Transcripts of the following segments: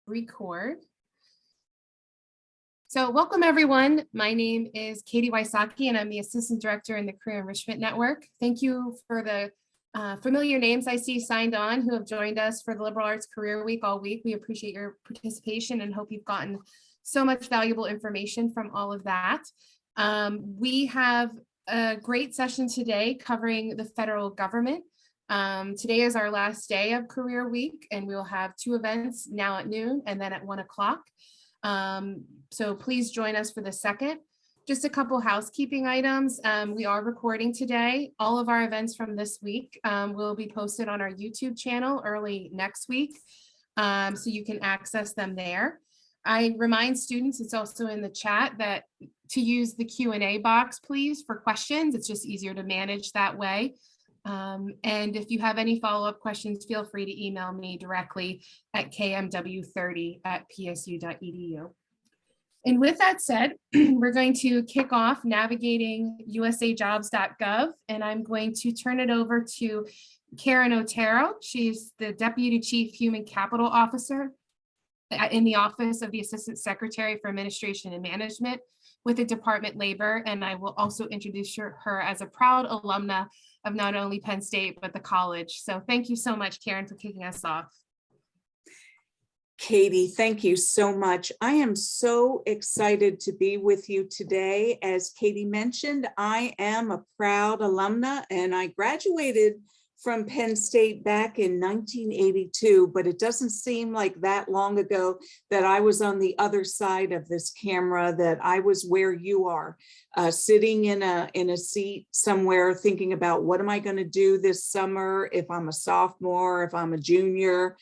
record. So welcome everyone. My name is Katie Wysocki and I'm the Assistant Director in the Career Enrichment Network. Thank you for the familiar names I see signed on who have joined us for the Liberal Arts Career Week all week. We appreciate your participation and hope you've gotten so much valuable information from all of that. We have a great session today covering the federal government. Today is our last day of Career Week and we will have two events now at noon and then at 1 o'clock. So please join us for the second. Just a couple housekeeping items. We are recording today. All of our events from this week will be posted on our YouTube channel early next week, so you can access them there. I remind students, it's also in the chat, that to use the Q&A box, please, for questions. It's just easier to manage that way. And if you have any follow-up questions, feel free to email me directly at kmw30@psu.edu. And with that said, we're going to kick off navigating USAJobs.gov, and I'm going to turn it over to Carin Otero. She's the Deputy Chief Human Capital Officer in the Office of the Assistant Secretary for Administration and Management with the Department Labor, and I will also introduce her as a proud alumna of not only Penn State, but the college. So thank you so much, Carin, for kicking us off. Katie, thank you so much. I am so excited to be with you today. As Katie mentioned, I am a proud alumna and I graduated from Penn State back in 1982, but it doesn't seem like that long ago that I was on the other side of this camera, that I was where you are, sitting in a seat somewhere thinking about what am I going to do this summer if I'm a sophomore, if I'm a junior,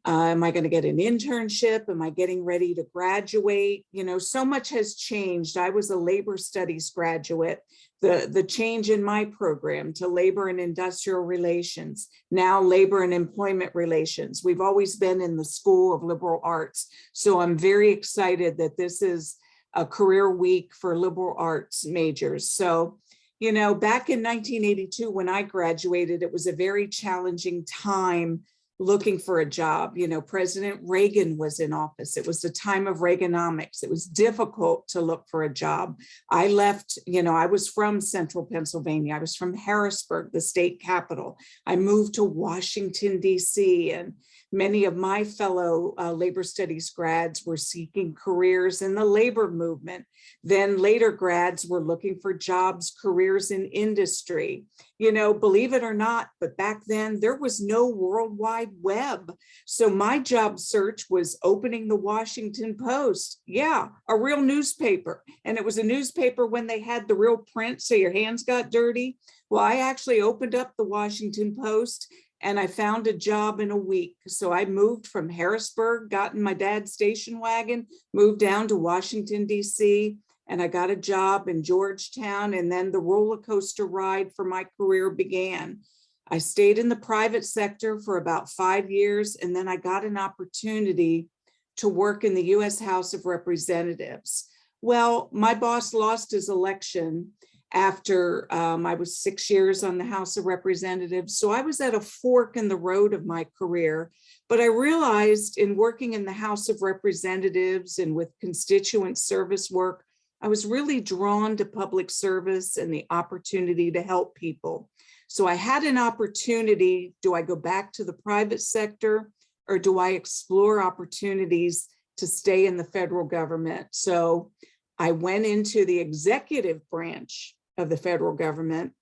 am I going to get an internship? Am I getting ready to graduate? You know, so much has changed. I was a labor studies graduate. The change in my program to labor and industrial relations, now labor and employment relations. We've always been in the School of Liberal Arts. So I'm very excited that this is a career week for liberal arts majors. So, you know, back in 1982, when I graduated, it was a very challenging time looking for a job. You know, President Reagan was in office. It was the time of Reaganomics. It was difficult to look for a job. I left, you know, I was from central Pennsylvania. I was from Harrisburg, the state capital. I moved to Washington, D.C., and many of my fellow labor studies grads were seeking careers in the labor movement. Then later grads were looking for jobs, careers in industry. You know, believe it or not, but back then there was no World Wide Web. So my job search was opening the Washington Post. Yeah, a real newspaper. And it was a newspaper when they had the real print, so your hands got dirty. Well, I actually opened up the Washington Post and I found a job in a week. So I moved from Harrisburg, got in my dad's station wagon, moved down to Washington, D.C., and I got a job in Georgetown, and then the roller coaster ride for my career began. I stayed in the private sector for about 5 years, and then I got an opportunity to work in the U.S. House of Representatives. Well, my boss lost his election after I was 6 years on the House of Representatives. So I was at a fork in the road of my career, but I realized in working in the House of Representatives and with constituent service work, I was really drawn to public service and the opportunity to help people. So I had an opportunity. Do I go back to the private sector or do I explore opportunities to stay in the federal government? So I went into the executive branch of the federal government,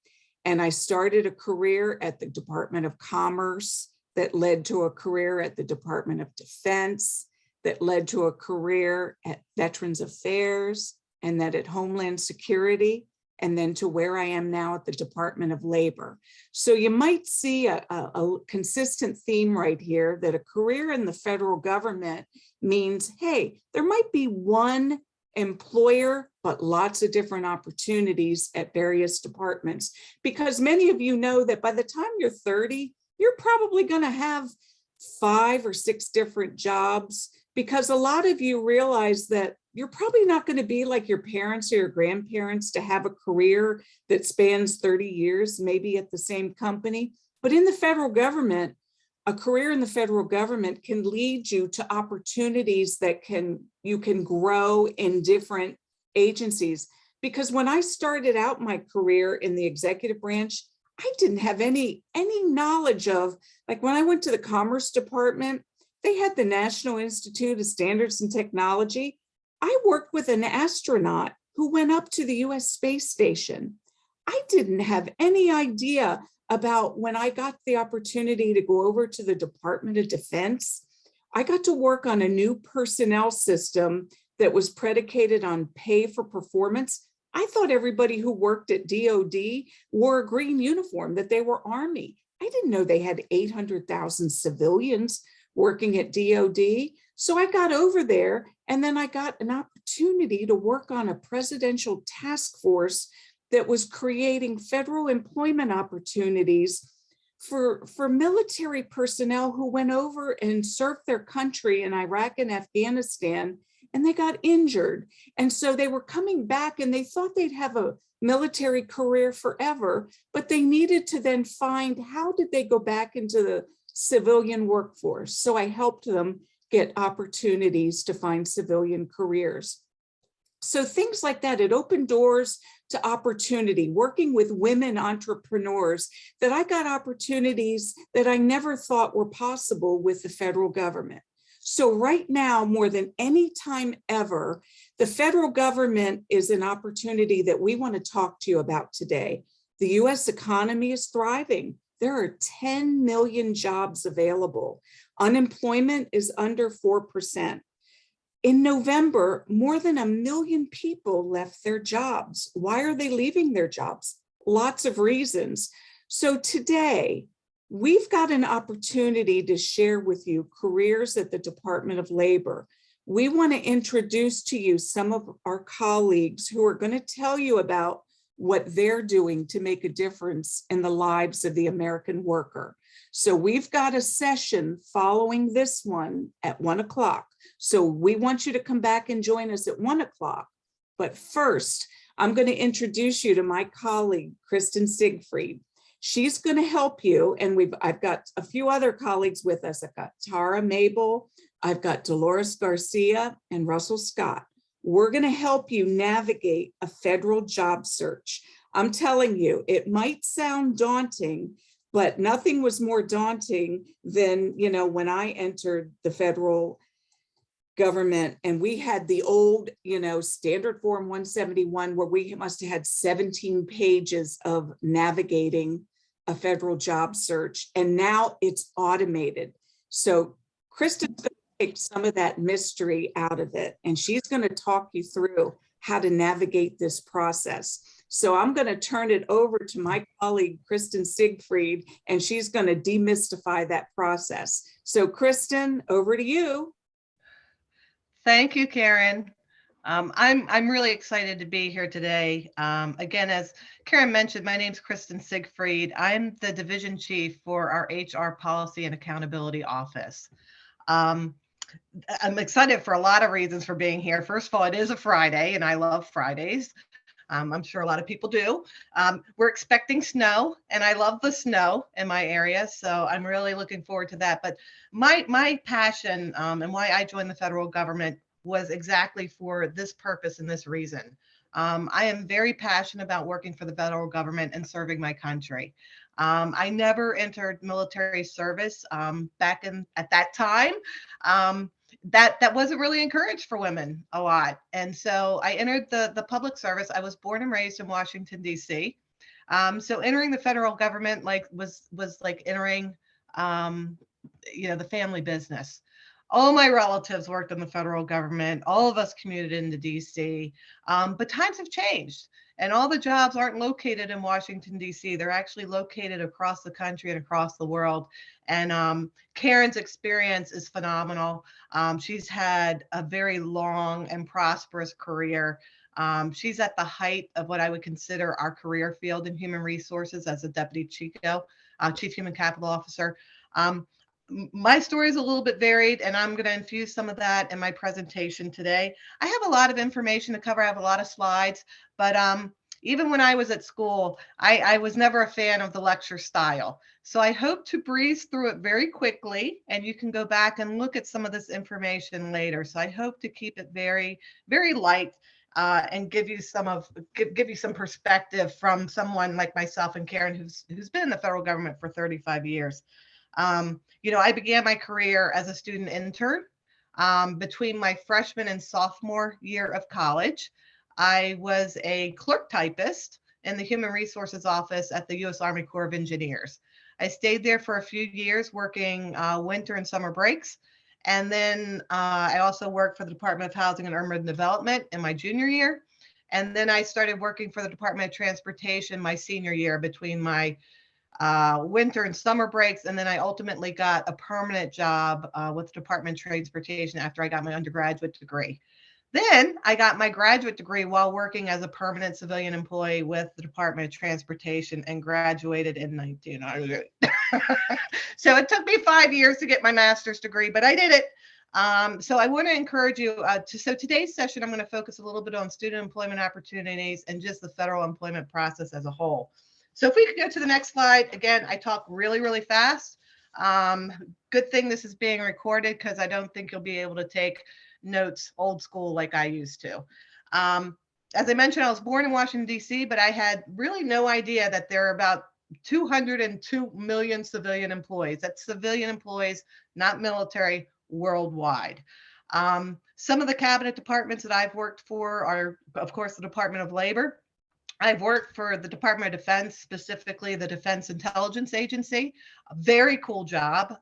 and I started a career at the Department of Commerce that led to a career at the Department of Defense, that led to a career at Veterans Affairs, and then at Homeland Security, and then to where I am now at the Department of Labor. So you might see a consistent theme right here that a career in the federal government means, hey, there might be one employer, but lots of different opportunities at various departments. Because many of you know that by the time you're 30, you're probably going to have 5 or 6 different jobs, because a lot of you realize that you're probably not going to be like your parents or your grandparents to have a career that spans 30 years, maybe at the same company. But in the federal government, a career in the federal government can lead you to opportunities that you can grow in different agencies. Because when I started out my career in the executive branch, I didn't have any knowledge of, like when I went to the Commerce Department, they had the National Institute of Standards and Technology. I worked with an astronaut who went up to the US Space Station. I didn't have any idea about when I got the opportunity to go over to the Department of Defense. I got to work on a new personnel system that was predicated on pay for performance. I thought everybody who worked at DOD wore a green uniform, that they were Army. I didn't know they had 800,000 civilians working at DOD. So I got over there, and then I got an opportunity to work on a presidential task force that was creating federal employment opportunities for military personnel who went over and served their country in Iraq and Afghanistan, and they got injured. And so they were coming back and they thought they'd have a military career forever, but they needed to then find, how did they go back into the civilian workforce? So I helped them get opportunities to find civilian careers. So things like that, it opened doors to opportunity, working with women entrepreneurs, that I got opportunities that I never thought were possible with the federal government. So right now, more than any time ever, the federal government is an opportunity that we want to talk to you about today. The US economy is thriving. There are 10 million jobs available. Unemployment is under 4%. In November, more than 1 million people left their jobs. Why are they leaving their jobs? Lots of reasons. So today, we've got an opportunity to share with you careers at the Department of Labor. We want to introduce to you some of our colleagues who are going to tell you about what they're doing to make a difference in the lives of the American worker. So we've got a session following this one at 1 o'clock. So we want you to come back and join us at 1 o'clock. But first, I'm going to introduce you to my colleague, Kristen Siegfried. She's going to help you. And I've got a few other colleagues with us. I've got Tara Mabel, I've got Dolores Garcia, and Russell Scott. We're going to help you navigate a federal job search. I'm telling you, it might sound daunting, but nothing was more daunting than, when I entered the federal government and we had the old, standard form 171, where we must have had 17 pages of navigating a federal job search. And now it's automated. So Kristen's going to take some of that mystery out of it, and she's going to talk you through how to navigate this process. So I'm going to turn it over to my colleague, Kristen Siegfried, and she's going to demystify that process. So Kristen, over to you. Thank you, Carin. I'm really excited to be here today. Again, as Carin mentioned, my name's Kristen Siegfried. I'm the division chief for our HR Policy and Accountability Office. I'm excited for a lot of reasons for being here. First of all, it is a Friday, and I love Fridays. I'm sure a lot of people do. We're expecting snow, and I love the snow in my area, so I'm really looking forward to that. But my passion and why I joined the federal government was exactly for this purpose and this reason. I am very passionate about working for the federal government and serving my country. I never entered military service back at that time. That wasn't really encouraged for women a lot. And so I entered the public service. I was born and raised in Washington, D.C. So entering the federal government was like entering the family business. All my relatives worked in the federal government. All of us commuted into DC, but times have changed, and all the jobs aren't located in Washington, D.C. They're actually located across the country and across the world. And Carin's experience is phenomenal. She's had a very long and prosperous career. She's at the height of what I would consider our career field in human resources as a deputy chief human capital officer. My story is a little bit varied, and I'm going to infuse some of that in my presentation today. I have a lot of information to cover. I have a lot of slides, but even when I was at school, I was never a fan of the lecture style. So I hope to breeze through it very quickly, and you can go back and look at some of this information later. So I hope to keep it very, very light and give you some perspective from someone like myself and Carin, who's been in the federal government for 35 years. I began my career as a student intern between my freshman and sophomore year of college. I was a clerk typist in the Human Resources Office at the U.S. Army Corps of Engineers. I stayed there for a few years working winter and summer breaks. And then I also worked for the Department of Housing and Urban Development in my junior year. And then I started working for the Department of Transportation my senior year between my winter and summer breaks. And then I ultimately got a permanent job with the Department of Transportation after I got my undergraduate degree. Then I got my graduate degree while working as a permanent civilian employee with the Department of Transportation and graduated in 1998. So it took me 5 years to get my master's degree, but I did it. So I want to encourage you so today's session, I'm going to focus a little bit on student employment opportunities and just the federal employment process as a whole. So if we could go to the next slide, again, I talk really, really fast. Good thing this is being recorded because I don't think you'll be able to take notes old school like I used to. As I mentioned, I was born in Washington, D.C., but I had really no idea that there are about 202 million civilian employees. That's civilian employees, not military, worldwide. Some of the cabinet departments that I've worked for are, of course, the Department of Labor. I've worked for the Department of Defense, specifically the Defense Intelligence Agency. A very cool job.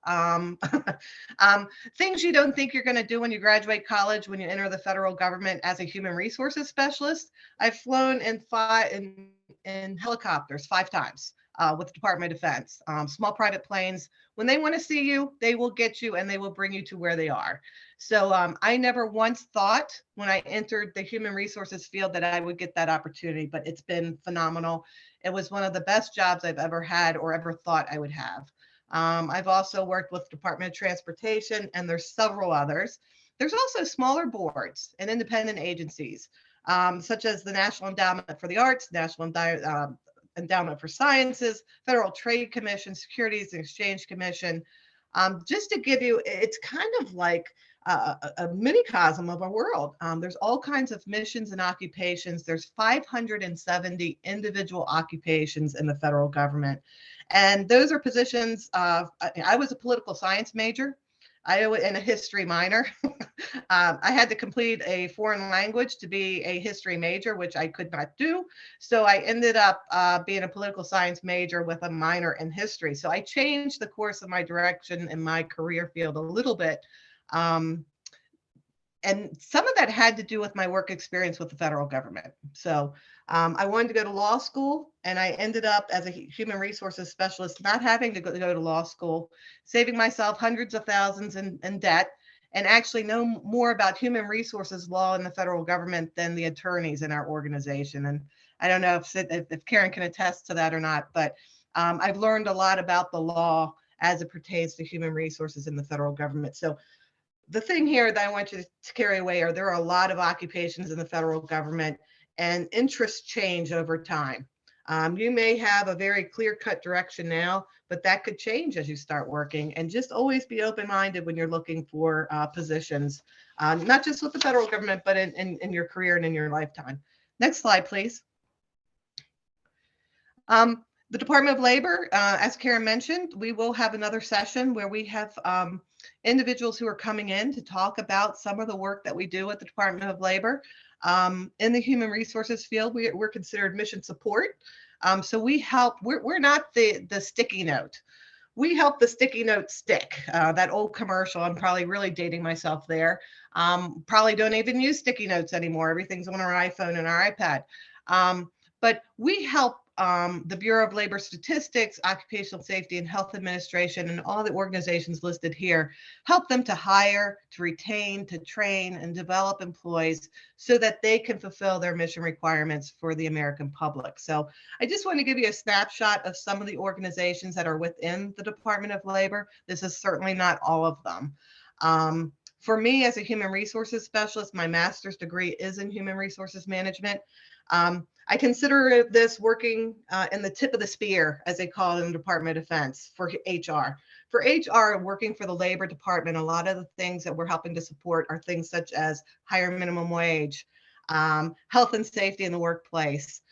Things you don't think you're going to do when you graduate college, when you enter the federal government as a human resources specialist. I've flown in helicopters 5 times with the Department of Defense. Small private planes. When they want to see you, they will get you and they will bring you to where they are. So I never once thought when I entered the human resources field that I would get that opportunity, but it's been phenomenal. It was one of the best jobs I've ever had or ever thought I would have. I've also worked with the Department of Transportation, and there's several others. There's also smaller boards and independent agencies, such as the National Endowment for the Arts, National Endowment for Sciences, Federal Trade Commission, Securities and Exchange Commission. Just to give you, it's kind of like a minicosm of our world. There's all kinds of missions and occupations. There's 570 individual occupations in the federal government. And those are positions. I was a political science major. And a history minor. I had to complete a foreign language to be a history major, which I could not do. So I ended up being a political science major with a minor in history. So I changed the course of my direction in my career field a little bit. And some of that had to do with my work experience with the federal government. So I wanted to go to law school, and I ended up as a human resources specialist, not having to go to law school, saving myself hundreds of thousands in debt, and actually know more about human resources law in the federal government than the attorneys in our organization. And I don't know if Carin can attest to that or not, but I've learned a lot about the law as it pertains to human resources in the federal government. So the thing here that I want you to carry away are there are a lot of occupations in the federal government, and interests change over time. You may have a very clear-cut direction now, but that could change as you start working. And just always be open-minded when you're looking for positions, not just with the federal government, but in your career and in your lifetime. Next slide, please. The Department of Labor, as Carin mentioned, we will have another session where we have individuals who are coming in to talk about some of the work that we do at the Department of Labor. In the human resources field, we're considered mission support. So we help, we're not the sticky note. We help the sticky note stick. That old commercial, I'm probably really dating myself there. Probably don't even use sticky notes anymore. Everything's on our iPhone and our iPad. But we help the Bureau of Labor Statistics, Occupational Safety and Health Administration, and all the organizations listed here, help them to hire, to retain, to train, and develop employees so that they can fulfill their mission requirements for the American public. So I just want to give you a snapshot of some of the organizations that are within the Department of Labor. This is certainly not all of them. For me, as a human resources specialist, my master's degree is in human resources management. I consider this working in the tip of the spear, as they call it in the Department of Defense, for HR. For HR, working for the Labor Department, a lot of the things that we're helping to support are things such as higher minimum wage, health and safety in the workplace,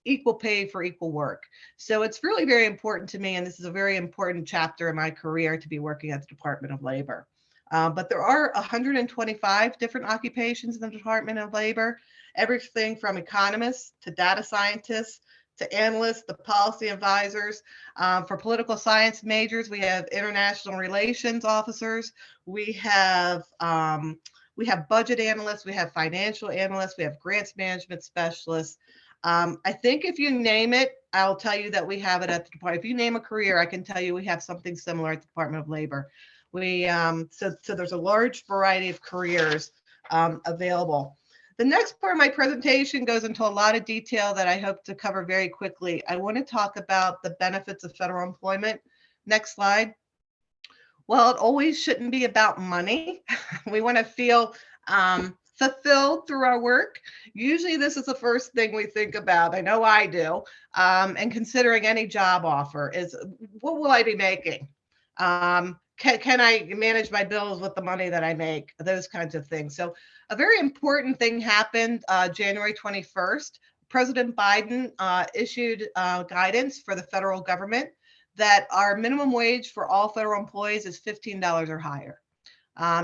equal pay for equal work. So it's really very important to me, and this is a very important chapter in my career to be working at the Department of Labor. But there are 125 different occupations in the Department of Labor, everything from economists to data scientists to analysts, the policy advisors. For political science majors, we have international relations officers. We have budget analysts. We have financial analysts. We have grants management specialists. I think if you name it, I'll tell you that we have it at the department. If you name a career, I can tell you we have something similar at the Department of Labor. So there's a large variety of careers available. The next part of my presentation goes into a lot of detail that I hope to cover very quickly. I want to talk about the benefits of federal employment. Next slide. Well, it always shouldn't be about money. We want to feel fulfilled through our work. Usually this is the first thing we think about. I know I do. And considering any job offer is, what will I be making? Can I manage my bills with the money that I make? Those kinds of things. So a very important thing happened January 21st. President Biden issued guidance for the federal government that our minimum wage for all federal employees is $15 or higher.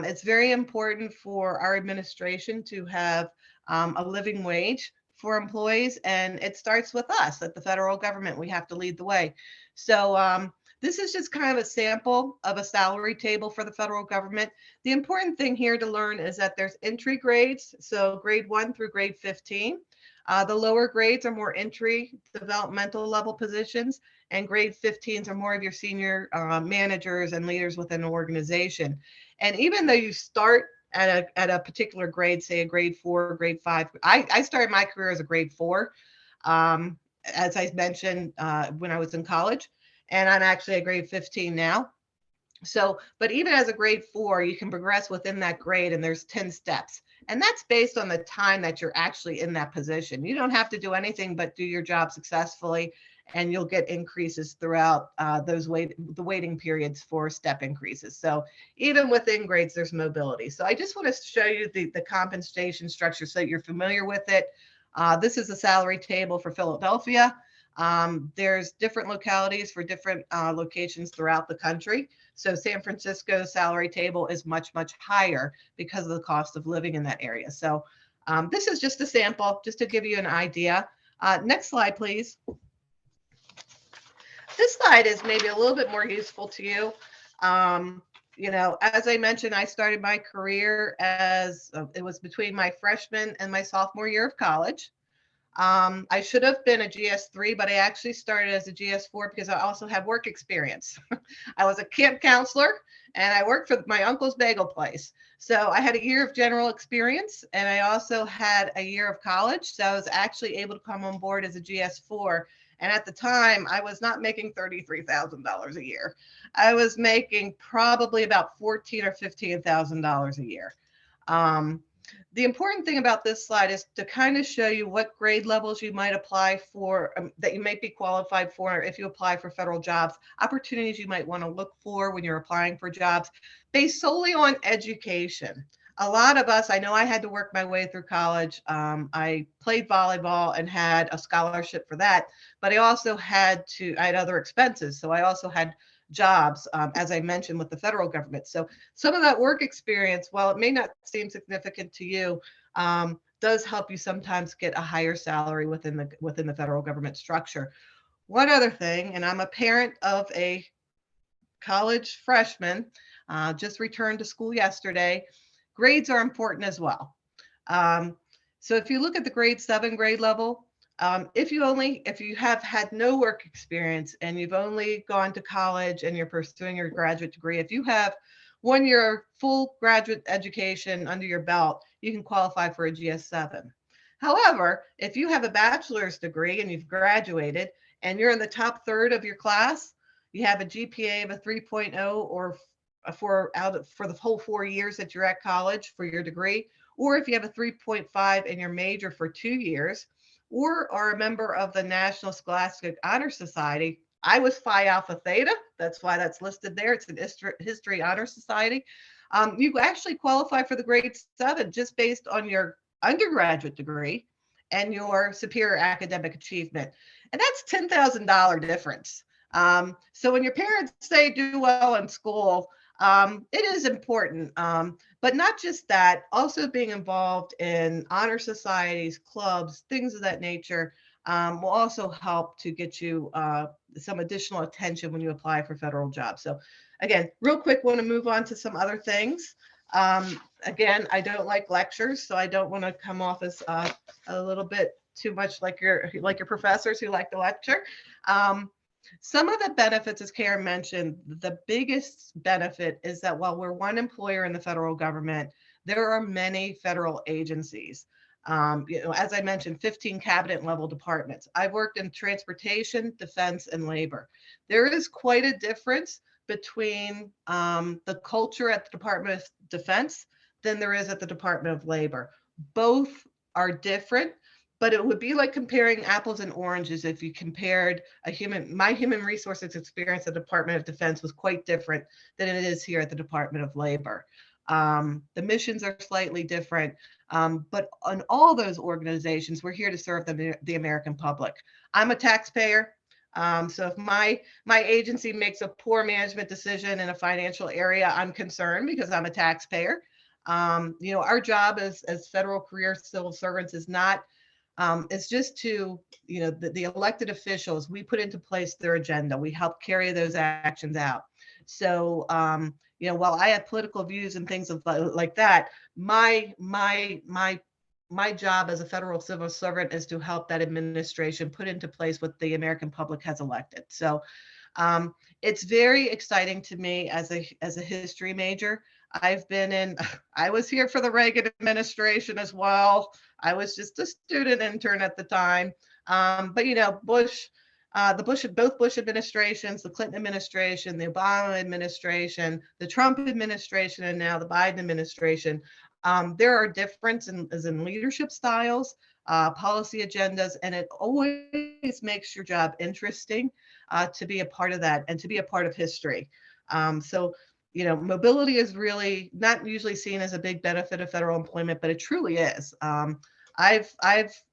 It's very important for our administration to have a living wage for employees, and it starts with us at the federal government. We have to lead the way. So this is just kind of a sample of a salary table for the federal government. The important thing here to learn is that there's entry grades, so grade 1 through grade 15. The lower grades are more entry developmental level positions, and grade 15s are more of your senior managers and leaders within an organization. And even though you start at a particular grade, say a grade 4, grade 5, I started my career as a grade 4, as I mentioned, when I was in college, and I'm actually a grade 15 now. So, but even as a grade 4, you can progress within that grade, and there's 10 steps. And that's based on the time that you're actually in that position. You don't have to do anything but do your job successfully, and you'll get increases throughout the waiting periods for step increases. So even within grades, there's mobility. So I just want to show you the compensation structure so you're familiar with it. This is a salary table for Philadelphia. There's different localities for different locations throughout the country. So San Francisco's salary table is much, much higher because of the cost of living in that area. So this is just a sample, just to give you an idea. Next slide, please. This slide is maybe a little bit more useful to you. You know, as I mentioned, I started my career as, it was between my freshman and my sophomore year of college. I should have been a GS3, but I actually started as a GS4 because I also have work experience. I was a camp counselor, and I worked for my uncle's bagel place. So I had a year of general experience, and I also had a year of college. So I was actually able to come on board as a GS4. And at the time, I was not making $33,000 a year. I was making probably about $14,000 or $15,000 a year. The important thing about this slide is to kind of show you what grade levels you might apply for, that you might be qualified for if you apply for federal jobs, opportunities you might want to look for when you're applying for jobs based solely on education. A lot of us, I know I had to work my way through college. I played volleyball and had a scholarship for that, but I also had other expenses. So I also had jobs, as I mentioned, with the federal government. So some of that work experience, while it may not seem significant to you, does help you sometimes get a higher salary within the federal government structure. One other thing, and I'm a parent of a college freshman, just returned to school yesterday. Grades are important as well. So if you look at the grade 7 grade level, if you have had no work experience and you've only gone to college and you're pursuing your graduate degree, if you have 1 year full graduate education under your belt, you can qualify for a GS7. However, if you have a bachelor's degree and you've graduated and you're in the top third of your class, you have a GPA of a 3.0 or for the whole 4 years that you're at college for your degree, or if you have a 3.5 in your major for 2 years, or are a member of the National Scholastic Honor Society. I was Phi Alpha Theta. That's why that's listed there. It's an history honor society. You actually qualify for the grade 7 just based on your undergraduate degree and your superior academic achievement. And that's $10,000 difference. So when your parents say do well in school, it is important. But not just that, also being involved in honor societies, clubs, things of that nature will also help to get you some additional attention when you apply for federal jobs. So again, real quick, want to move on to some other things. Again, I don't like lectures, so I don't want to come off as a little bit too much like your professors who like to lecture. Some of the benefits, as Carin mentioned, the biggest benefit is that while we're one employer in the federal government, there are many federal agencies. As I mentioned, 15 cabinet level departments. I've worked in transportation, defense, and labor. There is quite a difference between the culture at the Department of Defense than there is at the Department of Labor. Both are different, but it would be like comparing apples and oranges if you compared my human resources experience at the Department of Defense was quite different than it is here at the Department of Labor. The missions are slightly different, but on all those organizations, we're here to serve the American public. I'm a taxpayer. So if my agency makes a poor management decision in a financial area, I'm concerned because I'm a taxpayer. Our job as federal career civil servants is not, it's just to, the elected officials, we put into place their agenda. We help carry those actions out. So, while I have political views and things like that, my job as a federal civil servant is to help that administration put into place what the American public has elected. So it's very exciting to me as a history major. I was here for the Reagan administration as well. I was just a student intern at the time. But both Bush administrations, the Clinton administration, the Obama administration, the Trump administration, and now the Biden administration, there are differences in leadership styles, policy agendas, and it always makes your job interesting to be a part of that and to be a part of history. Mobility is really not usually seen as a big benefit of federal employment, but it truly is.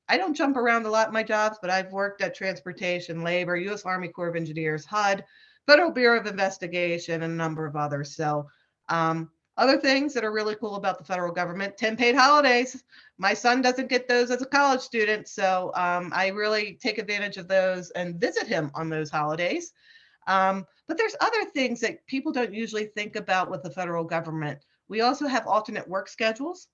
I don't jump around a lot in my jobs, but I've worked at transportation, labor, U.S. Army Corps of Engineers, HUD, Federal Bureau of Investigation, and a number of others. So other things that are really cool about the federal government, 10 paid holidays. My son doesn't get those as a college student, so I really take advantage of those and visit him on those holidays. But there's other things that people don't usually think about with the federal government. We also have alternate work schedules.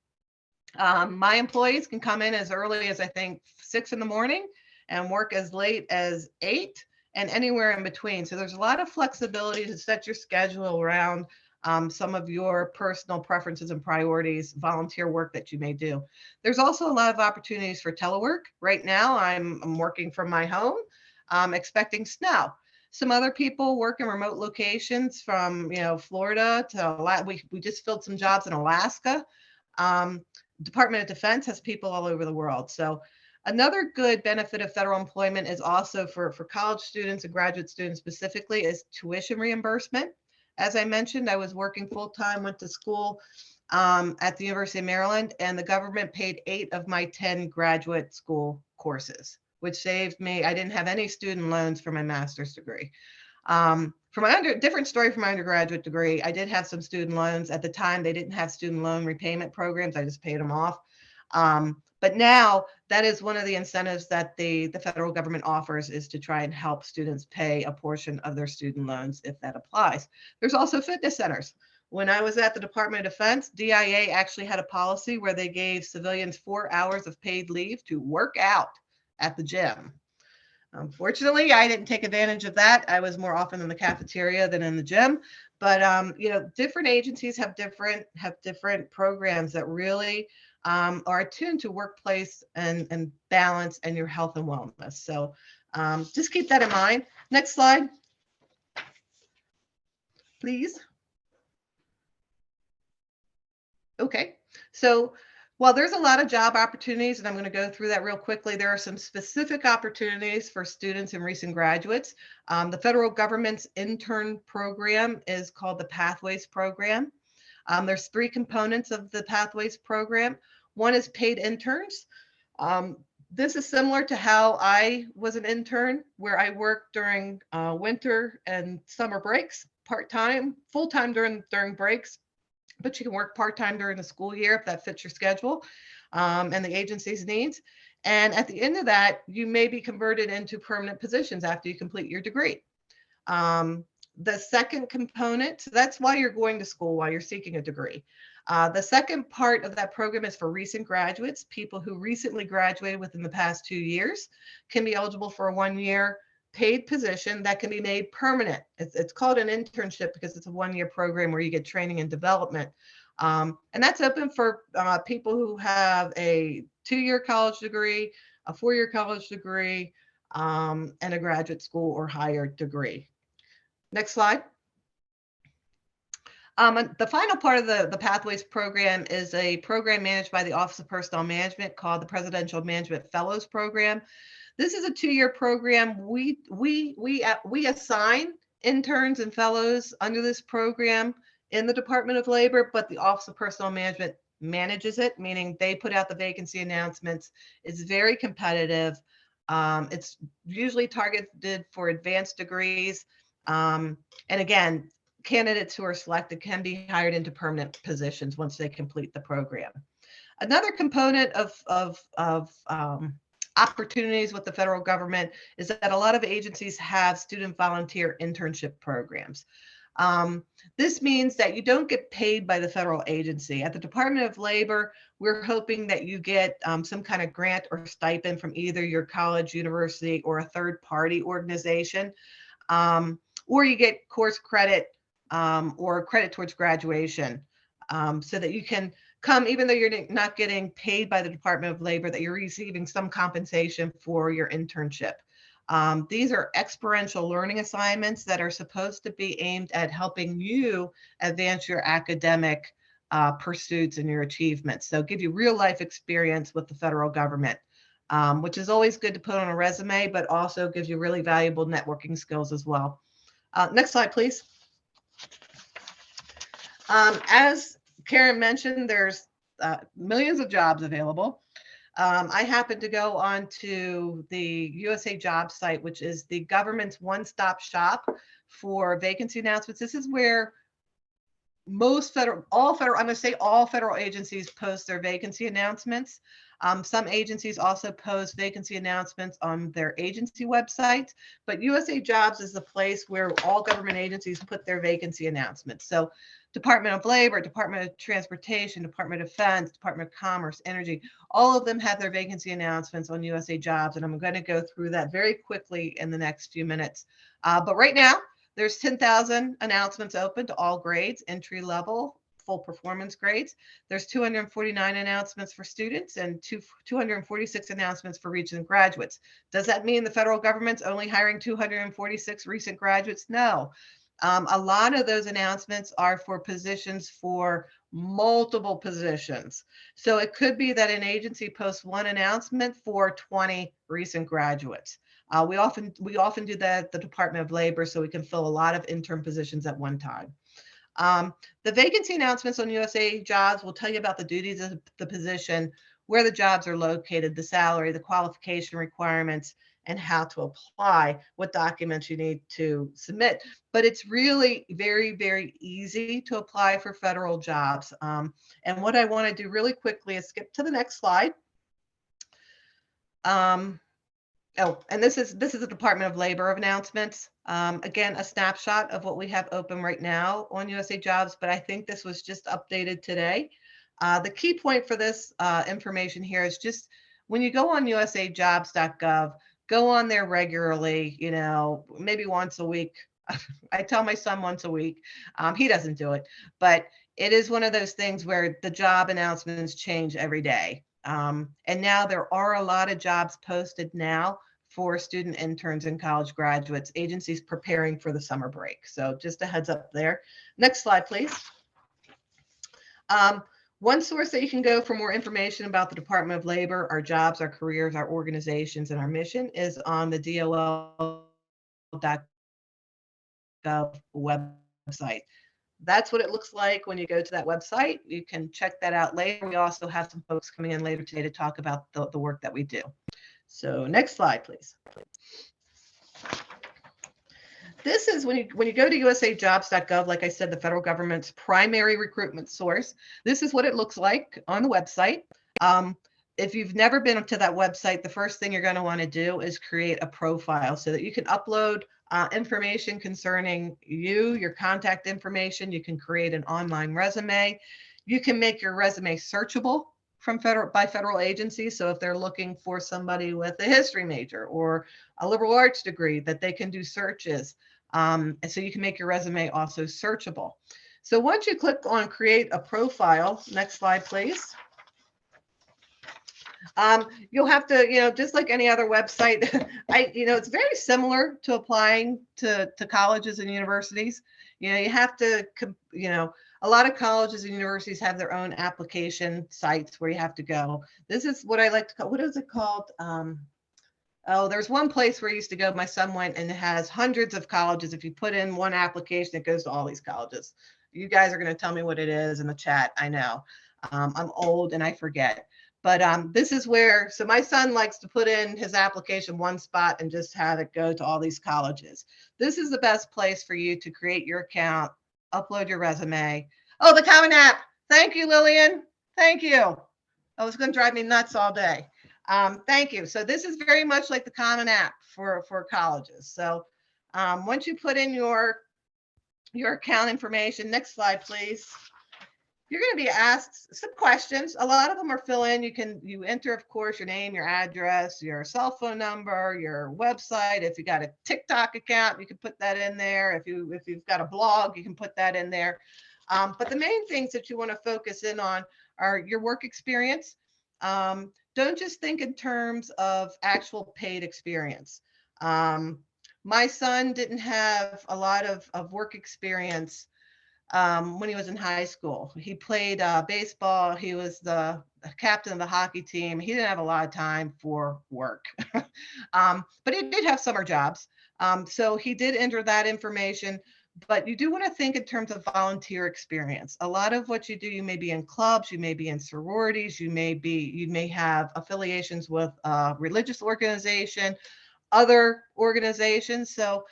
My employees can come in as early as I think 6 in the morning and work as late as 8 and anywhere in between. So there's a lot of flexibility to set your schedule around some of your personal preferences and priorities, volunteer work that you may do. There's also a lot of opportunities for telework. Right now, I'm working from my home, expecting snow. Some other people work in remote locations from Florida to we just filled some jobs in Alaska. Department of Defense has people all over the world. So another good benefit of federal employment is also for college students and graduate students specifically is tuition reimbursement. As I mentioned, I was working full-time, went to school at the University of Maryland, and the government paid 8 of my 10 graduate school courses, which saved me. I didn't have any student loans for my master's degree. For my different story for my undergraduate degree, I did have some student loans. At the time, they didn't have student loan repayment programs. I just paid them off. But now that is one of the incentives that the federal government offers is to try and help students pay a portion of their student loans if that applies. There's also fitness centers. When I was at the Department of Defense, DIA actually had a policy where they gave civilians 4 hours of paid leave to work out at the gym. Unfortunately, I didn't take advantage of that. I was more often in the cafeteria than in the gym. But different agencies have different programs that really are attuned to workplace and balance and your health and wellness. So just keep that in mind. Next slide, please. Okay, so while there's a lot of job opportunities, and I'm going to go through that real quickly, there are some specific opportunities for students and recent graduates. The federal government's intern program is called the Pathways Program. There's 3 components of the Pathways Program. One is paid interns. This is similar to how I was an intern, where I worked during winter and summer breaks, part-time, full-time during breaks, but you can work part-time during the school year if that fits your schedule and the agency's needs. And at the end of that, you may be converted into permanent positions after you complete your degree. The second component, so that's why you're going to school, while you're seeking a degree. The second part of that program is for recent graduates. People who recently graduated within the past 2 years can be eligible for a 1-year paid position that can be made permanent. It's called an internship because it's a 1-year program where you get training and development. And that's open for people who have a 2-year college degree, a 4-year college degree, and a graduate school or higher degree. Next slide. The final part of the Pathways program is a program managed by the Office of Personnel Management called the Presidential Management Fellows Program. This is a 2-year program. We assign interns and fellows under this program in the Department of Labor, but the Office of Personnel Management manages it, meaning they put out the vacancy announcements. It's very competitive. It's usually targeted for advanced degrees. And again, candidates who are selected can be hired into permanent positions once they complete the program. Another component of opportunities with the federal government is that a lot of agencies have student volunteer internship programs. This means that you don't get paid by the federal agency. At the Department of Labor, we're hoping that you get some kind of grant or stipend from either your college, university, or a third-party organization, or you get course credit or credit towards graduation, so that you can come, even though you're not getting paid by the Department of Labor, that you're receiving some compensation for your internship. These are experiential learning assignments that are supposed to be aimed at helping you advance your academic pursuits and your achievements. So give you real life experience with the federal government, which is always good to put on a resume, but also gives you really valuable networking skills as well. Next slide, please. As Carin mentioned, there's millions of jobs available. I happened to go on the USA Jobs site, which is the government's one-stop shop for vacancy announcements. This is where all federal agencies post their vacancy announcements. Some agencies also post vacancy announcements on their agency websites, but USA Jobs is the place where all government agencies put their vacancy announcements. So Department of Labor, Department of Transportation, Department of Defense, Department of Commerce, Energy, all of them have their vacancy announcements on USA Jobs, and I'm going to go through that very quickly in the next few minutes. But right now, there's 10,000 announcements open to all grades, entry level, full performance grades. There's 249 announcements for students and 246 announcements for recent graduates. Does that mean the federal government's only hiring 246 recent graduates? No. A lot of those announcements are for positions for multiple positions. So it could be that an agency posts one announcement for 20 recent graduates. We often do that at the Department of Labor, so we can fill a lot of intern positions at one time. The vacancy announcements on USA Jobs will tell you about the duties of the position, where the jobs are located, the salary, the qualification requirements, and how to apply, what documents you need to submit. But it's really very, very easy to apply for federal jobs. And what I want to do really quickly is skip to the next slide. And this is the Department of Labor announcements. Again, a snapshot of what we have open right now on USA Jobs, but I think this was just updated today. The key point for this information here is just when you go on USAJobs.gov, go on there regularly, maybe once a week. I tell my son once a week. He doesn't do it, but it is one of those things where the job announcements change every day. And now there are a lot of jobs posted now for student interns and college graduates, agencies preparing for the summer break. So just a heads up there. Next slide, please. One source that you can go for more information about the Department of Labor, our jobs, our careers, our organizations, and our mission is on the DOL.gov website. That's what it looks like when you go to that website. You can check that out later. We also have some folks coming in later today to talk about the work that we do. So next slide, please. This is when you go to USAJobs.gov, like I said, the federal government's primary recruitment source. This is what it looks like on the website. If you've never been to that website, the first thing you're going to want to do is create a profile so that you can upload information concerning you, your contact information. You can create an online resume. You can make your resume searchable from federal agencies. So if they're looking for somebody with a history major or a liberal arts degree, that they can do searches. And so you can make your resume also searchable. So once you click on create a profile, next slide, please. You'll have to, just like any other website, it's very similar to applying to colleges and universities. You have to, a lot of colleges and universities have their own application sites where you have to go. This is what I like to call, what is it called? There's one place where I used to go. My son went and it has hundreds of colleges. If you put in one application, it goes to all these colleges. You guys are going to tell me what it is in the chat. I know. I'm old and I forget. But this is where, so my son likes to put in his application one spot and just have it go to all these colleges. This is the best place for you to create your account, upload your resume. Oh, the Common App. Thank you, Lillian. Thank you. Oh, it's going to drive me nuts all day. Thank you. So this is very much like the Common App for colleges. So once you put in your account information, next slide, please. You're going to be asked some questions. A lot of them are fill in. You enter, of course, your name, your address, your cell phone number, your website. If you got a TikTok account, you can put that in there. If you've got a blog, you can put that in there. But the main things that you want to focus in on are your work experience. Don't just think in terms of actual paid experience. My son didn't have a lot of work experience when he was in high school. He played baseball. He was the captain of the hockey team. He didn't have a lot of time for work, but he did have summer jobs. So he did enter that information, but you do want to think in terms of volunteer experience. A lot of what you do, you may be in clubs, you may be in sororities, you may have affiliations with a religious organization, other organizations. So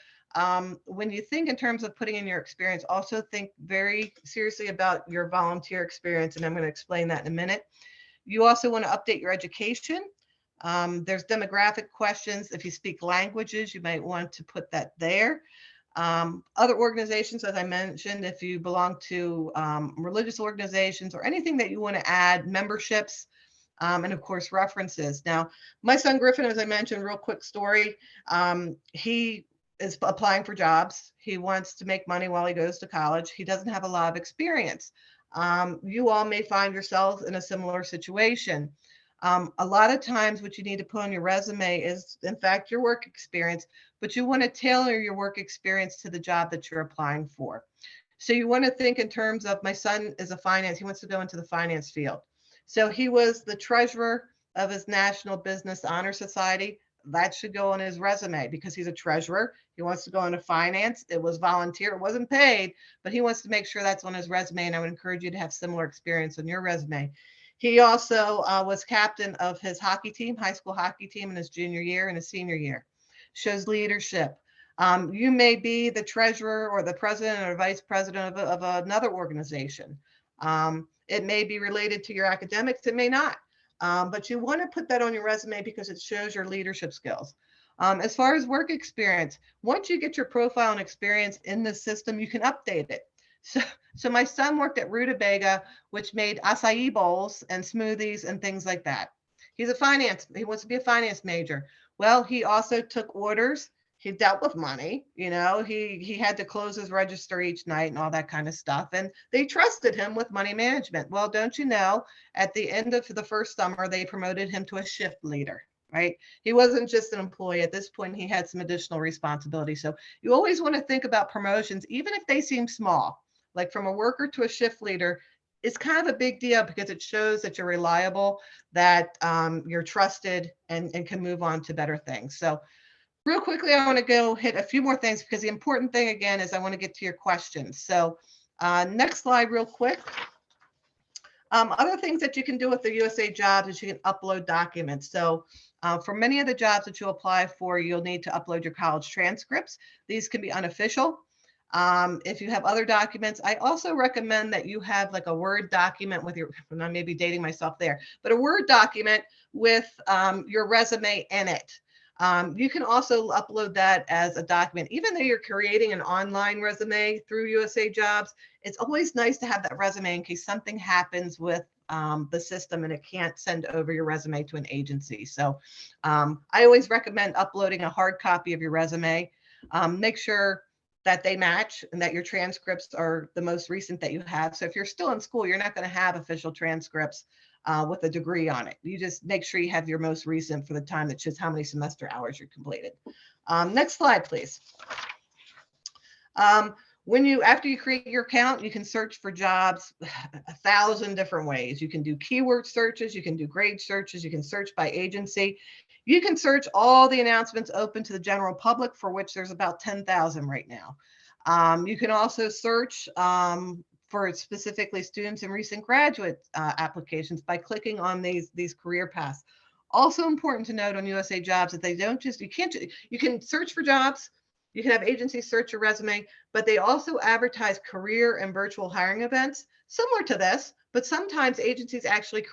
when you think in terms of putting in your experience, also think very seriously about your volunteer experience, and I'm going to explain that in a minute. You also want to update your education. There's demographic questions. If you speak languages, you might want to put that there. Other organizations, as I mentioned, if you belong to religious organizations or anything that you want to add, memberships, and of course, references. Now, my son Griffin, as I mentioned, real quick story, he is applying for jobs. He wants to make money while he goes to college. He doesn't have a lot of experience. You all may find yourselves in a similar situation. A lot of times what you need to put on your resume is, in fact, your work experience, but you want to tailor your work experience to the job that you're applying for. So you want to think in terms of, my son is he wants to go into the finance field. So he was the treasurer of his National Business Honor Society. That should go on his resume because he's a treasurer. He wants to go into finance. It was volunteer. It wasn't paid, but he wants to make sure that's on his resume. And I would encourage you to have similar experience on your resume. He also was captain of his hockey team, high school hockey team, in his junior year and his senior year. Shows leadership. You may be the treasurer or the president or vice president of another organization. It may be related to your academics. It may not. But you want to put that on your resume because it shows your leadership skills. As far as work experience, once you get your profile and experience in the system, you can update it. So my son worked at Rutabaga, which made acai bowls and smoothies and things like that. He wants to be a finance major. Well, he also took orders. He dealt with money, he had to close his register each night and all that kind of stuff. And they trusted him with money management. Well, don't you know, at the end of the first summer, they promoted him to a shift leader, right? He wasn't just an employee. At this point, he had some additional responsibility. So you always want to think about promotions, even if they seem small, like from a worker to a shift leader. is kind of a big deal because it shows that you're reliable, that you're trusted, and can move on to better things. So real quickly, I want to go hit a few more things because the important thing again is I want to get to your questions. So next slide real quick. Other things that you can do with the USA Jobs is you can upload documents. So for many of the jobs that you apply for, you'll need to upload your college transcripts. These can be unofficial. If you have other documents, I also recommend that you have like a Word document with your, I may be dating myself there, but a Word document with your resume in it. You can also upload that as a document. Even though you're creating an online resume through USA Jobs, it's always nice to have that resume in case something happens with the system and it can't send over your resume to an agency. So I always recommend uploading a hard copy of your resume. Make sure that they match and that your transcripts are the most recent that you have. So if you're still in school, you're not going to have official transcripts with a degree on it. You just make sure you have your most recent for the time that shows how many semester hours you completed. Next slide, please. After you create your account, you can search for jobs 1,000 different ways. You can do keyword searches, you can do grade searches, you can search by agency. You can search all the announcements open to the general public, for which there's about 10,000 right now. You can also search for specifically students and recent graduate applications by clicking on these career paths. Also important to note on USA Jobs that they don't just, you can search for jobs, you can have agencies search your resume, but they also advertise career and virtual hiring events similar to this, but sometimes agencies actually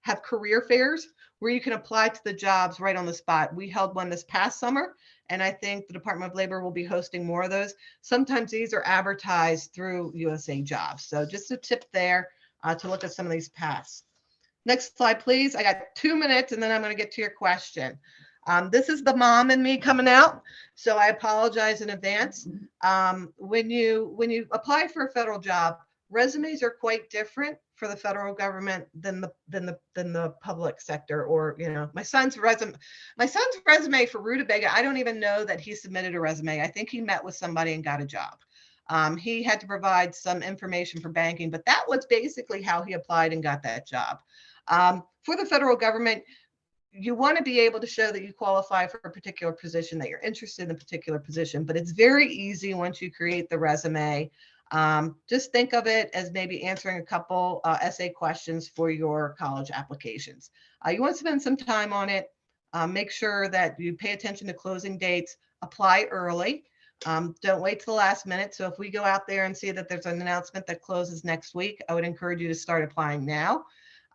have career fairs where you can apply to the jobs right on the spot. We held one this past summer, and I think the Department of Labor will be hosting more of those. Sometimes these are advertised through USA Jobs. So just a tip there to look at some of these paths. Next slide, please. I got 2 minutes and then I'm going to get to your question. This is the mom in me coming out, so I apologize in advance. When you apply for a federal job, resumes are quite different for the federal government than the public sector. Or, you know, my son's resume for Rutabaga, I don't even know that he submitted a resume. I think he met with somebody and got a job. He had to provide some information for banking, but that was basically how he applied and got that job. For the federal government, you want to be able to show that you qualify for a particular position, that you're interested in a particular position, but it's very easy once you create the resume. Just think of it as maybe answering a couple essay questions for your college applications. You want to spend some time on it. Make sure that you pay attention to closing dates, apply early. Don't wait till the last minute. So if we go out there and see that there's an announcement that closes next week, I would encourage you to start applying now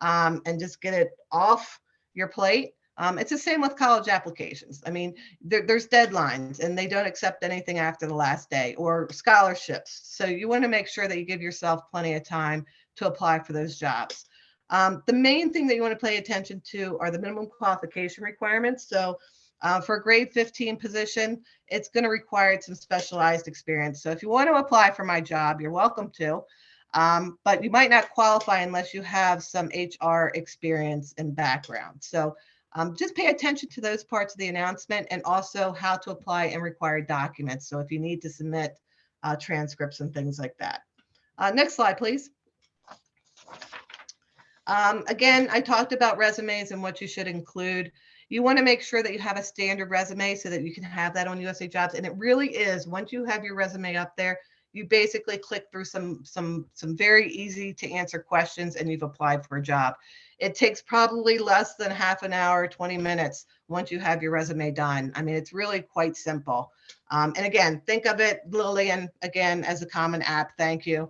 and just get it off your plate. It's the same with college applications. I mean, there's deadlines and they don't accept anything after the last day, or scholarships. So you want to make sure that you give yourself plenty of time to apply for those jobs. The main thing that you want to pay attention to are the minimum qualification requirements. So for a grade 15 position, it's going to require some specialized experience. So if you want to apply for my job, you're welcome to. But you might not qualify unless you have some HR experience and background. So just pay attention to those parts of the announcement, and also how to apply and required documents. So if you need to submit transcripts and things like that. Next slide, please. Again, I talked about resumes and what you should include. You want to make sure that you have a standard resume so that you can have that on USA Jobs. And it really is, once you have your resume up there, you basically click through some very easy to answer questions and you've applied for a job. It takes probably less than half an hour, 20 minutes once you have your resume done. I mean, it's really quite simple. And again, think of it, Lillian, again, as a common app. Thank you.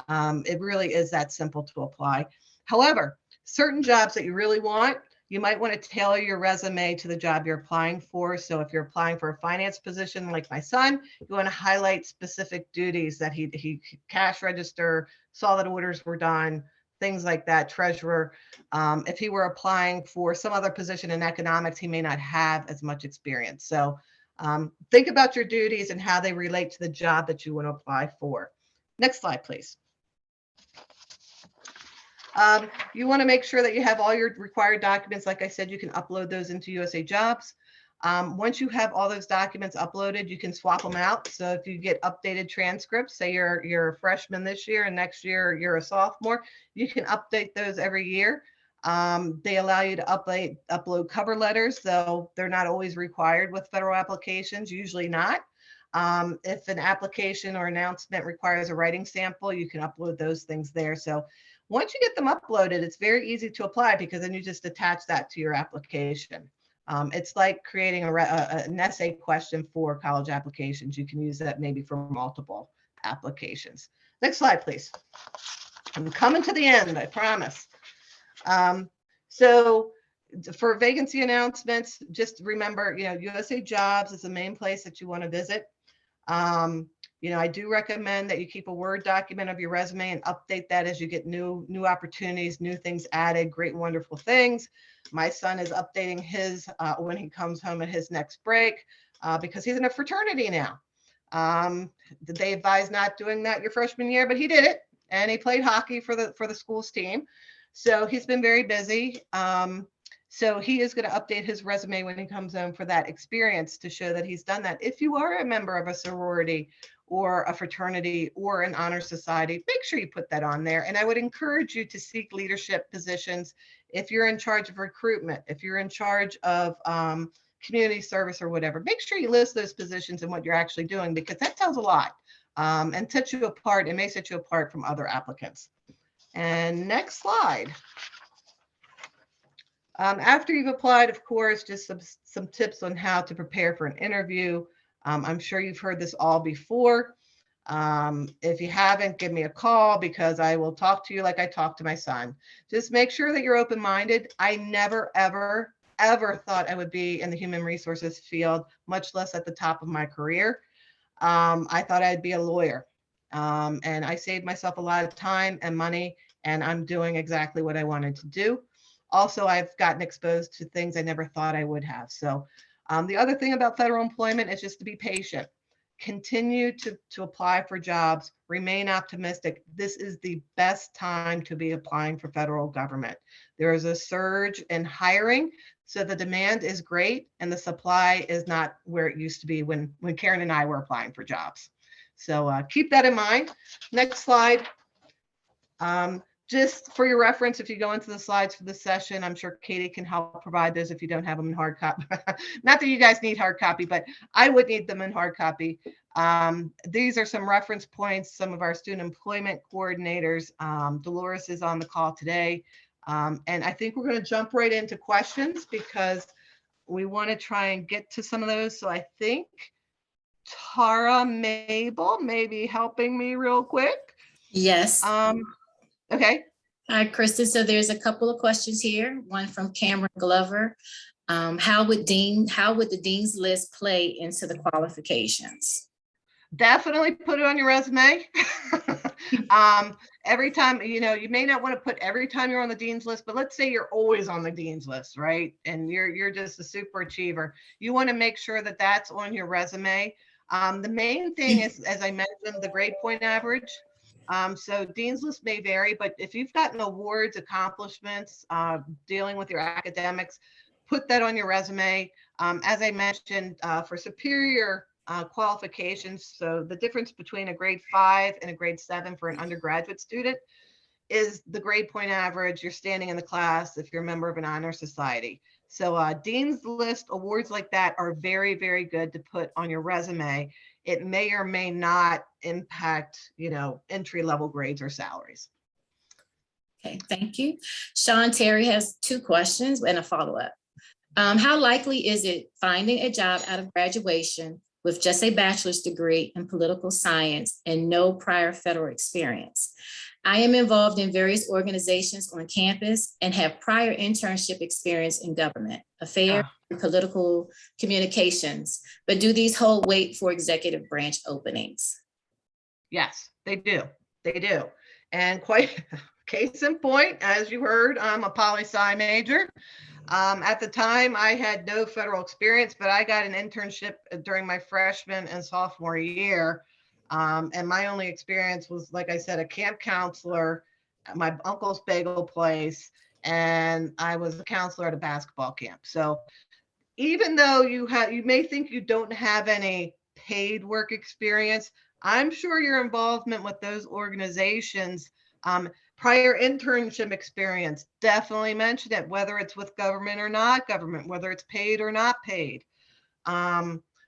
It really is that simple to apply. However, certain jobs that you really want, you might want to tailor your resume to the job you're applying for. So if you're applying for a finance position like my son, you want to highlight specific duties that he cash register, saw that orders were done, things like that, treasurer. If he were applying for some other position in economics, he may not have as much experience. So think about your duties and how they relate to the job that you want to apply for. Next slide, please. You want to make sure that you have all your required documents. Like I said, you can upload those into USA Jobs. Once you have all those documents uploaded, you can swap them out. So if you get updated transcripts, say you're a freshman this year and next year you're a sophomore, you can update those every year. They allow you to upload cover letters, though they're not always required with federal applications, usually not. If an application or announcement requires a writing sample, you can upload those things there. So once you get them uploaded, it's very easy to apply because then you just attach that to your application. It's like creating an essay question for college applications. You can use that maybe for multiple applications. Next slide, please. I'm coming to the end, I promise. So for vacancy announcements, just remember, USA Jobs is the main place that you want to visit. I do recommend that you keep a Word document of your resume and update that as you get new opportunities, new things added, great, wonderful things. My son is updating his when he comes home at his next break because he's in a fraternity now. They advise not doing that your freshman year, but he did it, and he played hockey for the school's team. So he's been very busy. So he is going to update his resume when he comes home for that experience to show that he's done that. If you are a member of a sorority or a fraternity or an honor society, make sure you put that on there. And I would encourage you to seek leadership positions if you're in charge of recruitment, if you're in charge of community service or whatever. Make sure you list those positions and what you're actually doing, because that tells a lot and sets you apart. It may set you apart from other applicants. And next slide. After you've applied, of course, just some tips on how to prepare for an interview. I'm sure you've heard this all before. If you haven't, give me a call because I will talk to you like I talk to my son. Just make sure that you're open-minded. I never, ever, ever thought I would be in the human resources field, much less at the top of my career. I thought I'd be a lawyer. And I saved myself a lot of time and money, and I'm doing exactly what I wanted to do. Also, I've gotten exposed to things I never thought I would have. So the other thing about federal employment is just to be patient. Continue to apply for jobs. Remain optimistic. This is the best time to be applying for federal government. There is a surge in hiring, so the demand is great and the supply is not where it used to be when Carin and I were applying for jobs. So keep that in mind. Next slide. Just for your reference, if you go into the slides for this session, I'm sure Katie can help provide those if you don't have them in hard copy. Not that you guys need hard copy, but I would need them in hard copy. These are some reference points, some of our student employment coordinators. Dolores is on the call today. And I think we're going to jump right into questions because we want to try and get to some of those. So I think Tara Mabel may be helping me real quick. Yes. Okay. Hi, Kristen. So there's a couple of questions here. One from Cameron Glover. How would the dean's list play into the qualifications? Definitely put it on your resume. Every time, you may not want to put every time you're on the dean's list, but let's say you're always on the dean's list, right? And you're just a super achiever. You want to make sure that that's on your resume. The main thing is, as I mentioned, the grade point average. So dean's list may vary, but if you've gotten awards, accomplishments, dealing with your academics, put that on your resume. As I mentioned, for superior qualifications, so the difference between a grade 5 and a grade 7 for an undergraduate student is the grade point average, you're standing in the class if you're a member of an honor society. So dean's list awards like that are very, very good to put on your resume. It may or may not impact, entry-level grades or salaries. Okay, thank you. Sean Terry has 2 questions and a follow-up. How likely is it finding a job out of graduation with just a bachelor's degree in political science and no prior federal experience? I am involved in various organizations on campus and have prior internship experience in government affairs and political communications, but do these hold weight for executive branch openings? Yes, they do. They do. And quite case in point, as you heard, I'm a poli-sci major. At the time, I had no federal experience, but I got an internship during my freshman and sophomore year. And my only experience was, like I said, a camp counselor at my uncle's bagel place, and I was a counselor at a basketball camp. So even though you may think you don't have any paid work experience, I'm sure your involvement with those organizations, prior internship experience, definitely mention it, whether it's with government or not government, whether it's paid or not paid.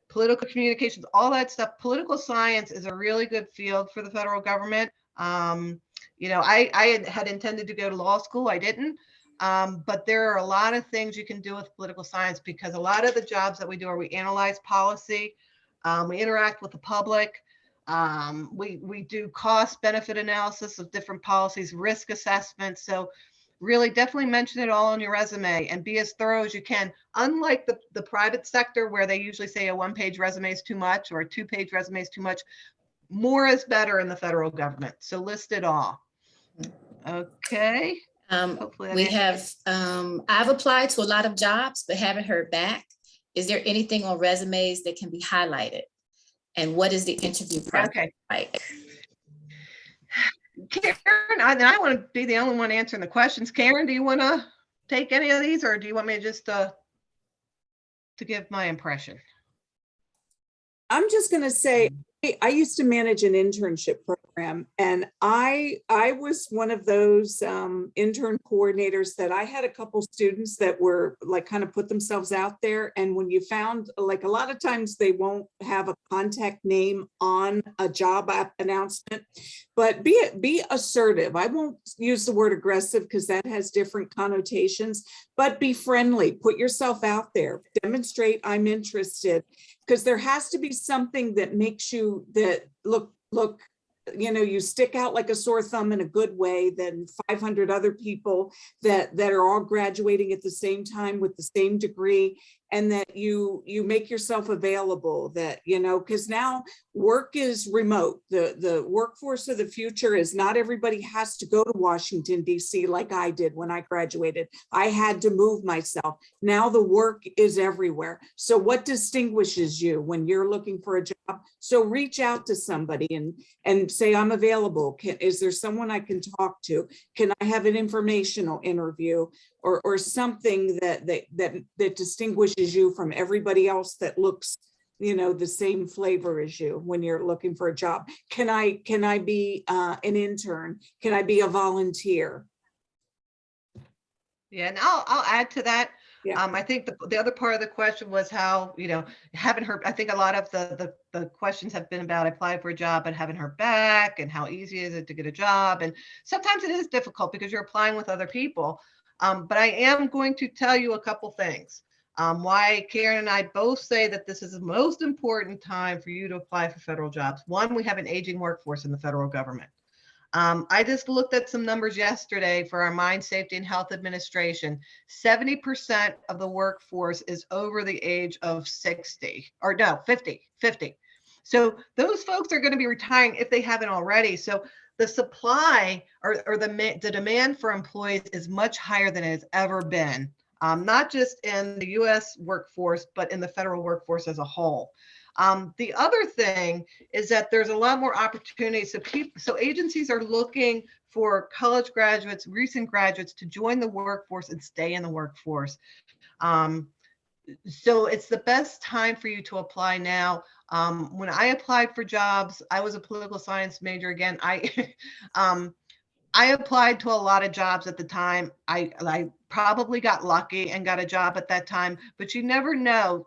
Political communications, all that stuff. Political science is a really good field for the federal government. I had intended to go to law school. I didn't. But there are a lot of things you can do with political science, because a lot of the jobs that we do are we analyze policy, we interact with the public, we do cost benefit analysis of different policies, risk assessment. So really definitely mention it all on your resume and be as thorough as you can. Unlike the private sector, where they usually say a 1-page resume is too much or a 2-page resume is too much, more is better in the federal government. So list it all. Okay. We have, I've applied to a lot of jobs, but haven't heard back. Is there anything on resumes that can be highlighted? And what is the interview process like? Carin, I want to be the only one answering the questions. Carin, do you want to take any of these, or do you want me to just to give my impression? I'm just going to say, I used to manage an internship program, and I was one of those intern coordinators that I had a couple students that were like kind of put themselves out there. And when you found, like, a lot of times they won't have a contact name on a job app announcement, but be assertive. I won't use the word aggressive because that has different connotations, but be friendly, put yourself out there, demonstrate I'm interested, because there has to be something that makes you that look, you stick out like a sore thumb in a good way than 500 other people that are all graduating at the same time with the same degree, and that you make yourself available, that, because now work is remote. The workforce of the future is not everybody has to go to Washington, D.C. like I did when I graduated. I had to move myself. Now the work is everywhere. So what distinguishes you when you're looking for a job? So reach out to somebody and say, I'm available. Is there someone I can talk to? Can I have an informational interview or something that distinguishes you from everybody else that looks, the same flavor as you when you're looking for a job? Can I be an intern? Can I be a volunteer? Yeah, and I'll add to that. Yeah. I think the other part of the question was how, haven't heard. I think a lot of the questions have been about applying for a job and haven't heard back, and how easy is it to get a job. And sometimes it is difficult because you're applying with other people. But I am going to tell you a couple things. Why Carin and I both say that this is the most important time for you to apply for federal jobs. One, we have an aging workforce in the federal government. I just looked at some numbers yesterday for our Mine Safety and Health Administration. 70% of the workforce is over the age of 60, or no, 50. So those folks are going to be retiring if they haven't already. So the supply or the demand for employees is much higher than it has ever been, not just in the U.S. workforce, but in the federal workforce as a whole. The other thing is that there's a lot more opportunities. So agencies are looking for college graduates, recent graduates, to join the workforce and stay in the workforce. So it's the best time for you to apply now. When I applied for jobs, I was a political science major. Again, I applied to a lot of jobs at the time. I probably got lucky and got a job at that time, but you never know.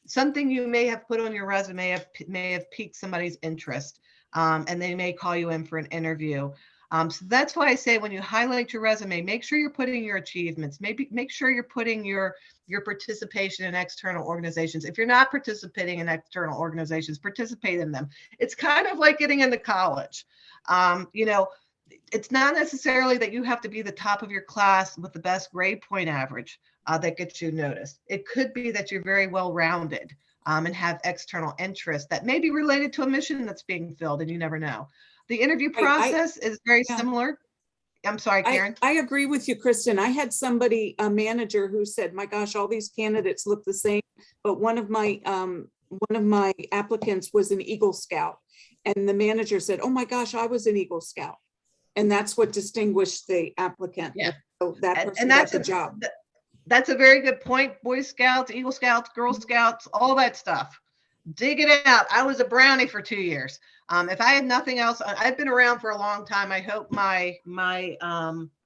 Something you may have put on your resume may have piqued somebody's interest, and they may call you in for an interview. So that's why I say, when you highlight your resume, make sure you're putting your achievements. Maybe make sure you're putting your participation in external organizations. If you're not participating in external organizations, participate in them. It's kind of like getting into college. It's not necessarily that you have to be the top of your class with the best grade point average that gets you noticed. It could be that you're very well-rounded and have external interests that may be related to a mission that's being filled, and you never know. The interview process is very similar. I'm sorry, Carin. I agree with you, Kristen. I had a manager who said, my gosh, all these candidates look the same, but one of my applicants was an Eagle Scout. And the manager said, oh my gosh, I was an Eagle Scout. And that's what distinguished the applicant. Yeah. So that person got the job. That's a very good point. Boy Scouts, Eagle Scouts, Girl Scouts, all that stuff. Dig it out. I was a Brownie for 2 years. If I had nothing else, I've been around for a long time. I hope my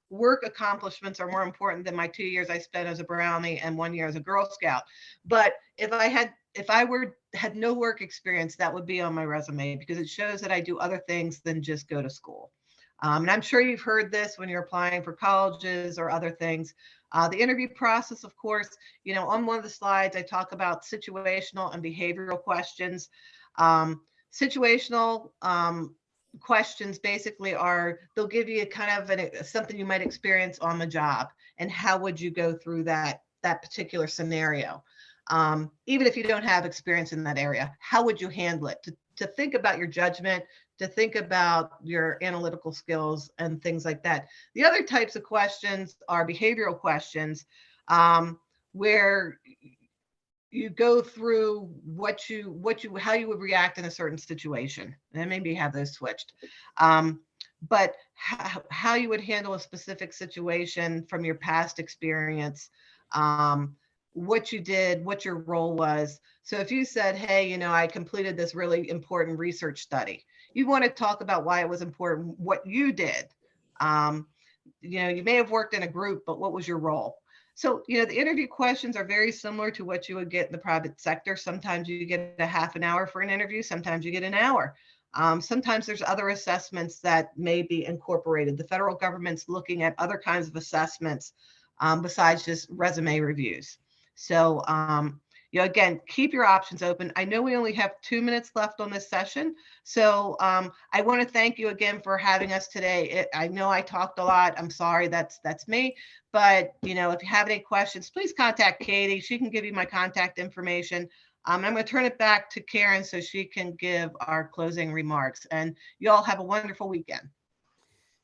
work accomplishments are more important than my 2 years I spent as a Brownie and 1 year as a Girl Scout. But if I had no work experience, that would be on my resume because it shows that I do other things than just go to school. And I'm sure you've heard this when you're applying for colleges or other things. The interview process, of course, on one of the slides, I talk about situational and behavioral questions. Situational questions basically they'll give you kind of something you might experience on the job and how would you go through that particular scenario. Even if you don't have experience in that area, how would you handle it? To think about your judgment, to think about your analytical skills and things like that. The other types of questions are behavioral questions, where you go through how you would react in a certain situation, and maybe have those switched. But how you would handle a specific situation from your past experience, what you did, what your role was. So if you said, hey, I completed this really important research study, you want to talk about why it was important, what you did. You may have worked in a group, but what was your role? So, the interview questions are very similar to what you would get in the private sector. Sometimes you get a half an hour for an interview. Sometimes you get an hour. Sometimes there's other assessments that may be incorporated. The federal government's looking at other kinds of assessments besides just resume reviews. So, again, keep your options open. I know we only have 2 minutes left on this session. So I want to thank you again for having us today. I know I talked a lot. I'm sorry, that's me. But, if you have any questions, please contact Katie. She can give you my contact information. I'm going to turn it back to Carin so she can give our closing remarks. And you all have a wonderful weekend.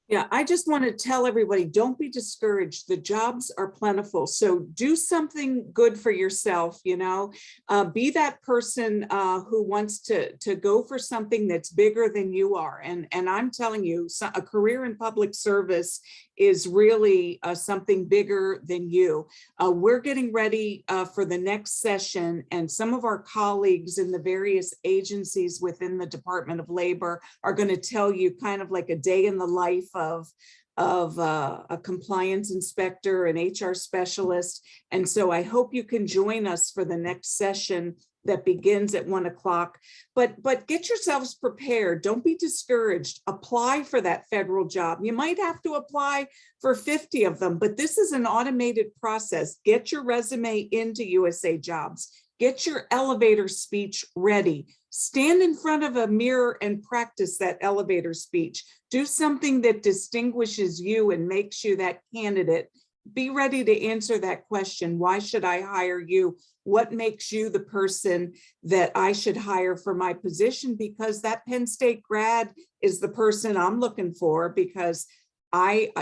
Yeah, I just want to tell everybody, don't be discouraged. The jobs are plentiful. So do something good for yourself, be that person who wants to go for something that's bigger than you are. And I'm telling you, a career in public service is really something bigger than you. We're getting ready for the next session, and some of our colleagues in the various agencies within the Department of Labor are going to tell you kind of like a day in the life of a compliance inspector, an HR specialist. And so I hope you can join us for the next session that begins at 1 o'clock. But get yourselves prepared. Don't be discouraged. Apply for that federal job. You might have to apply for 50 of them, but this is an automated process. Get your resume into USA Jobs. Get your elevator speech ready. Stand in front of a mirror and practice that elevator speech. Do something that distinguishes you and makes you that candidate. Be ready to answer that question. Why should I hire you? What makes you the person that I should hire for my position? Because that Penn State grad is the person I'm looking for, because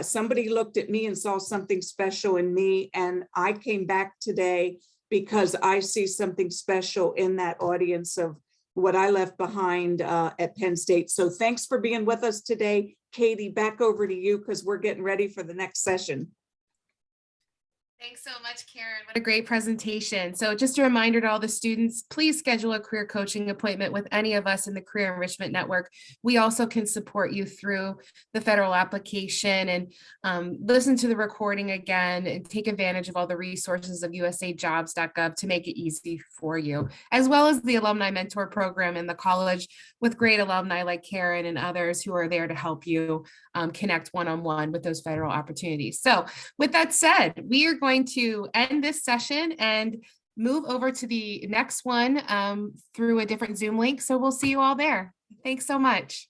somebody looked at me and saw something special in me, and I came back today because I see something special in that audience of what I left behind at Penn State. So thanks for being with us today. Katie, back over to you because we're getting ready for the next session. Thanks so much, Carin. What a great presentation. So just a reminder to all the students, please schedule a career coaching appointment with any of us in the Career Enrichment Network. We also can support you through the federal application, and listen to the recording again and take advantage of all the resources of USAJobs.gov to make it easy for you, as well as the Alumni Mentor Program in the college with great alumni like Carin and others who are there to help you connect one-on-one with those federal opportunities. So with that said, we are going to end this session and move over to the next one through a different Zoom link. So we'll see you all there. Thanks so much.